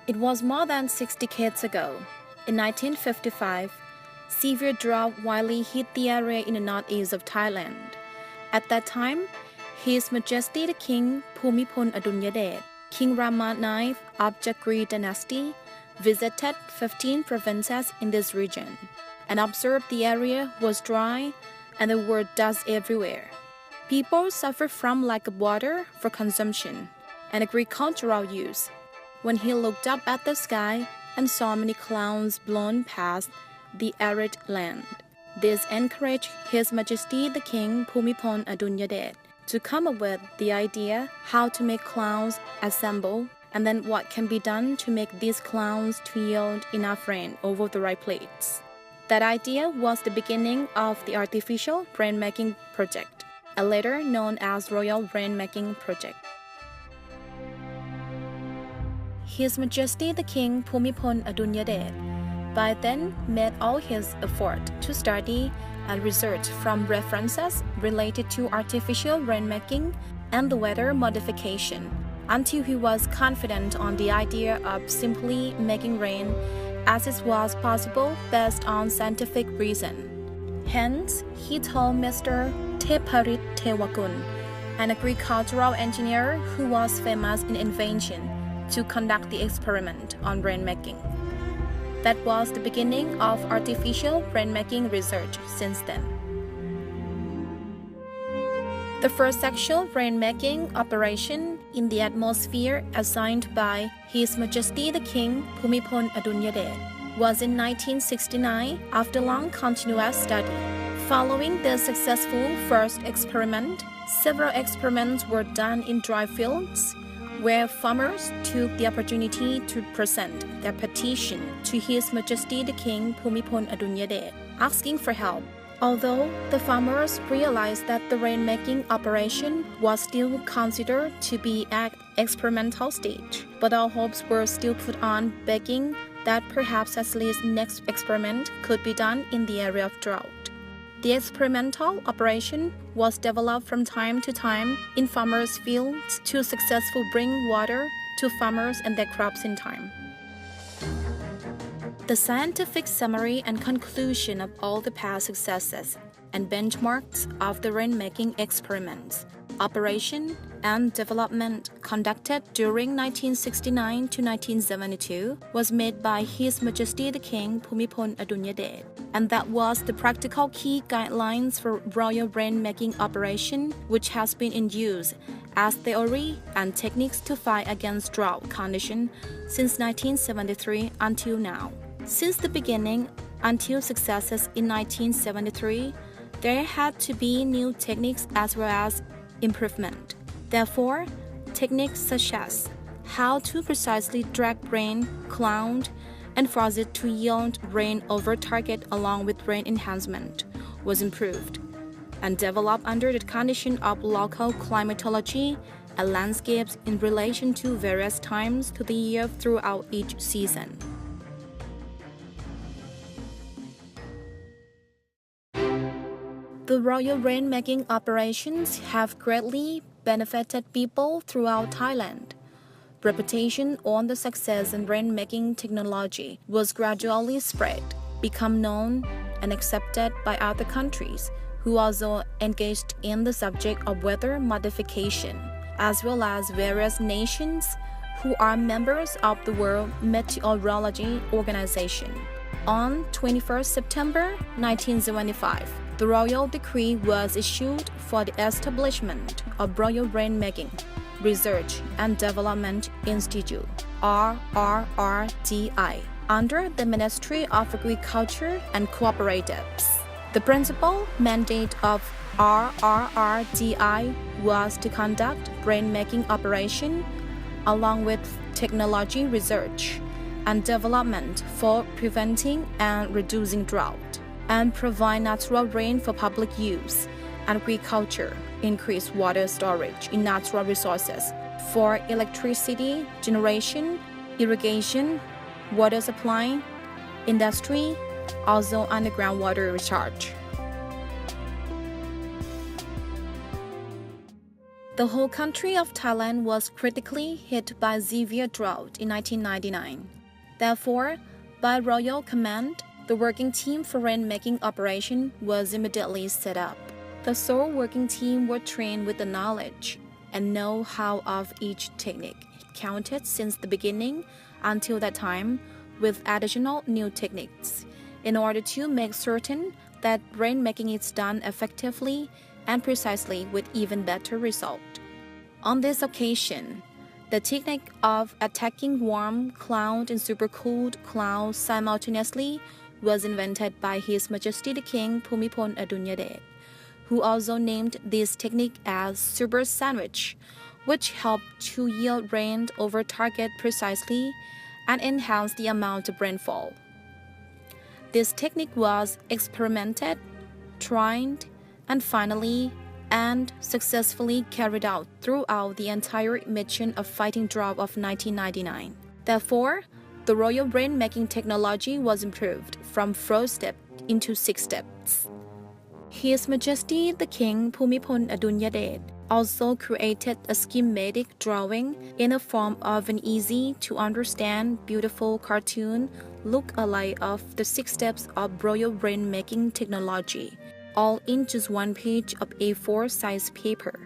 It was more than 6 decades ago. In 1955, severe drought widely hit the area in the northeast of Thailand. At that time, His Majesty the King Bhumibol Adulyadej, King Rama IX of Chakri dynasty, visited 15 provinces in this region and observed the area was dry and there were dust everywhere. People suffered from lack of water for consumption and agricultural use. When he looked up at the sky and saw many clouds blown past the arid land, this encouraged His Majesty the King Bhumibol Adulyadej to come up with the idea how to make clouds assemble and then what can be done to make these clouds to yield enough rain over the right places. That idea was the beginning of the Artificial Rainmaking Project, a later known as Royal Rainmaking Project. His Majesty the King Bhumibol Adulyadej by then made all his effort to study and research from references related to artificial rainmaking and the weather modification until he was confident on the idea of simply making rain as it was possible based on scientific reason. Hence, he told Mr. Teparit Tewakun, an agricultural engineer who was famous in invention, to conduct the experiment on rainmaking. That was the beginning of artificial rainmaking research since then. The first actual rainmaking operation in the atmosphere assigned by His Majesty the King Bhumibol Adulyadej was in 1969 after long continuous study. Following the successful first experiment, several experiments were done in dry fields, where farmers took the opportunity to present their petition to His Majesty the King Bhumibol Adulyadej, asking for help. Although the farmers realized that the rainmaking operation was still considered to be at experimental stage, but all hopes were still put on begging that perhaps at least next experiment could be done in the area of drought. The experimental operation was developed from time to time in farmers' fields to successfully bring water to farmers and their crops in time. The scientific summary and conclusion of all the past successes and benchmarks of the rainmaking experiments, operation, and development conducted during 1969 to 1972 was made by His Majesty the King Bhumibol Adulyadej, and that was the practical key guidelines for royal rainmaking operation, which has been in use as theory and techniques to fight against drought condition since 1973 until now. Since the beginning until successes in 1973, there had to be new techniques as well as improvement. Therefore, techniques such as how to precisely direct rain, cloud, and force it to yield rain over target along with rain enhancement was improved and developed under the condition of local climatology and landscapes in relation to various times to the year throughout each season. The royal rainmaking operations have greatly benefited people throughout Thailand. Reputation on the success in rainmaking technology was gradually spread, become known and accepted by other countries who also engaged in the subject of weather modification, as well as various nations who are members of the World Meteorology Organization. On 21 September 1975, the royal decree was issued for the establishment of Royal Rainmaking Research and Development Institute (RRRDI) under the Ministry of Agriculture and Cooperatives. The principal mandate of RRRDI was to conduct rainmaking operation along with technology research and development for preventing and reducing drought, and provide natural rain for public use, agriculture, increase water storage in natural resources for electricity generation, irrigation, water supply, industry, also underground water recharge. The whole country of Thailand was critically hit by severe drought in 1999. Therefore, by royal command, the working team for rain-making operation was immediately set up. The sole working team were trained with the knowledge and know-how of each technique, counted since the beginning until that time, with additional new techniques, in order to make certain that rain-making is done effectively and precisely with even better result. On this occasion, the technique of attacking warm cloud and supercooled clouds simultaneously was invented by His Majesty the King Bhumibol Adulyadej, who also named this technique as super sandwich, which helped to yield rain over target precisely and enhance the amount of rainfall. This technique was experimented, tried, and finally and successfully carried out throughout the entire mission of fighting drought of 1999. Therefore, the royal rain-making technology was improved from 4 steps into 6 steps. His Majesty the King Bhumibol Adulyadej also created a schematic drawing in the form of an easy-to-understand, beautiful cartoon look-alike of the 6 steps of royal rain-making technology, all in just 1 page of A4 size paper.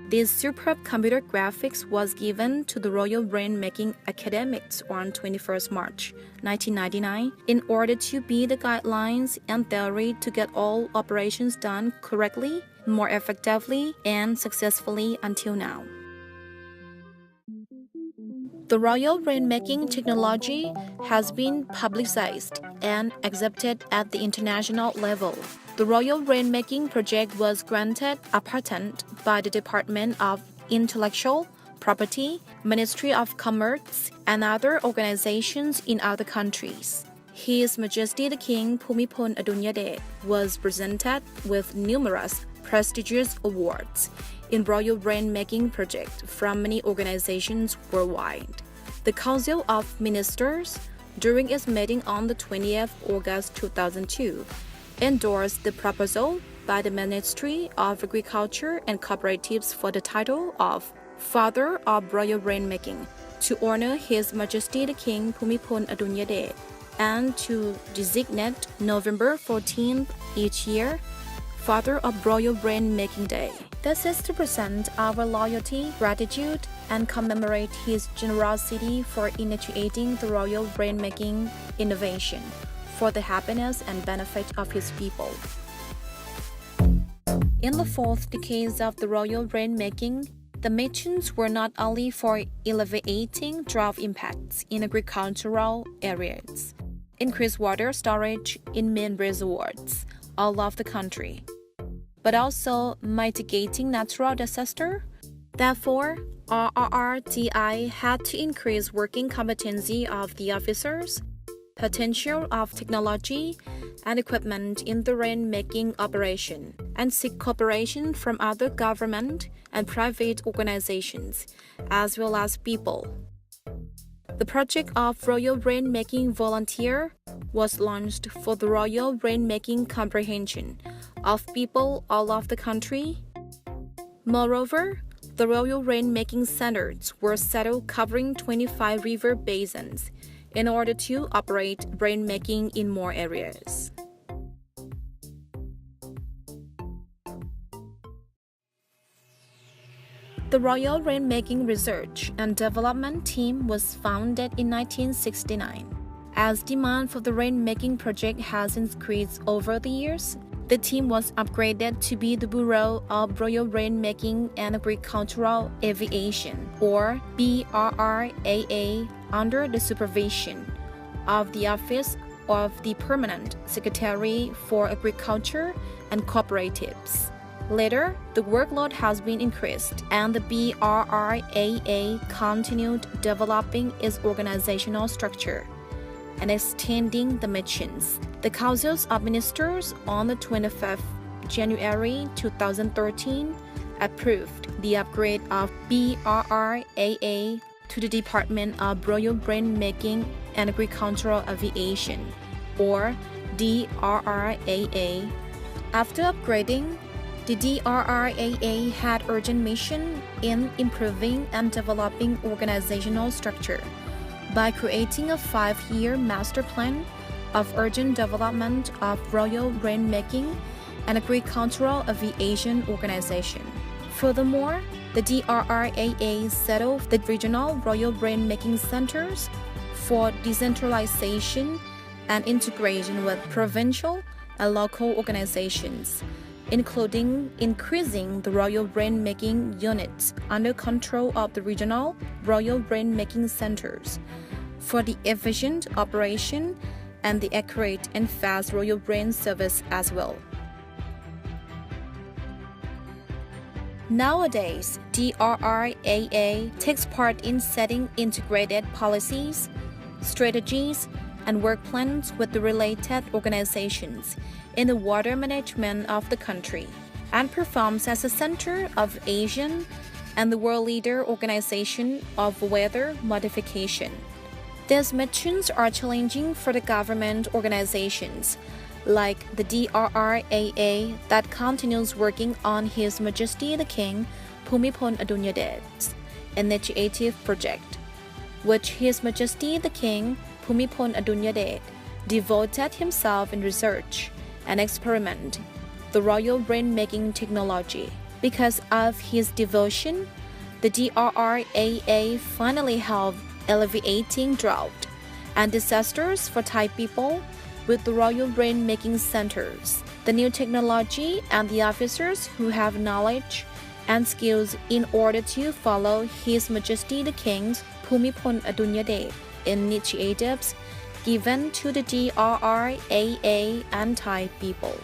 This superb computer graphics was given to the Royal Rain-Making Academics on 21st March 1999 in order to be the guidelines and theory to get all operations done correctly, more effectively, and successfully until now. The Royal Rain-Making technology has been publicized and accepted at the international level. The Royal Rain-Making project was granted a patent by the Department of Intellectual Property, Ministry of Commerce, and other organizations in other countries. His Majesty the King Bhumibol Adulyadej was presented with numerous prestigious awards in Royal Rain-Making project from many organizations worldwide. The Council of Ministers, during its meeting on the 20th August 2002, endorsed the proposal by the Ministry of Agriculture and Cooperatives for the title of Father of Royal Rain-Making to honor His Majesty the King Bhumibol Adulyadej and to designate November 14th each year Father of Royal Rain-Making Day. This is to present our loyalty, gratitude, and commemorate his generosity for initiating the Royal Rain-Making innovation for the happiness and benefit of his people. In the 4th decades of the Royal Rain-Making, the missions were not only for alleviating drought impacts in agricultural areas, increase water storage in main reservoirs all over the country, but also mitigating natural disaster. Therefore, RRRTI had to increase working competency of the officers, potential of technology and equipment in the rain-making operation, and seek cooperation from other government and private organizations, as well as people. The project of Royal Rain-Making Volunteer was launched for the Royal Rain-Making comprehension of people all over the country. Moreover, the Royal Rain-Making Centers were settled covering 25 river basins in order to operate rain-making in more areas. The Royal Rain-Making Research and Development Team was founded in 1969. As demand for the rain-making project has increased over the years, the team was upgraded to be the Bureau of Royal Rain-Making and Agricultural Aviation, or BRRAA, under the supervision of the Office of the Permanent Secretary for Agriculture and Cooperatives. Later, the workload has been increased, and the BRRAA continued developing its organizational structure and extending the missions. The Councils of Ministers on the 25th January 2013 approved the upgrade of BRRAA to the Department of Royal Rain-Making and Agricultural Aviation, or DRRAA. After upgrading, The DRRAA had urgent mission in improving and developing organizational structure by creating a 5-year master plan of urgent development of royal rainmaking and agricultural aviation organization. Furthermore, the DRRAA set off the regional royal rainmaking centers for decentralization and integration with provincial and local organizations, including increasing the royal rainmaking units under control of the regional royal rainmaking centers for the efficient operation and the accurate and fast royal rain service as well. Nowadays, DRRAA takes part in setting integrated policies, strategies, and work plans with the related organizations in the water management of the country, and performs as a center of Asian and the world leader organization of weather modification. These missions are challenging for the government organizations, like the DRRAA that continues working on His Majesty the King Bhumibol Adulyadej's initiative project, which His Majesty the King Bhumibol Adulyadej devoted himself in research and experiment the royal rainmaking technology. Because of his devotion, the DRRAA finally helped alleviating drought and disasters for Thai people with the royal rainmaking centers, the new technology, and the officers who have knowledge and skills in order to follow His Majesty the King's Bhumibol Adulyadej initiatives given to the DRRAA and Thai people.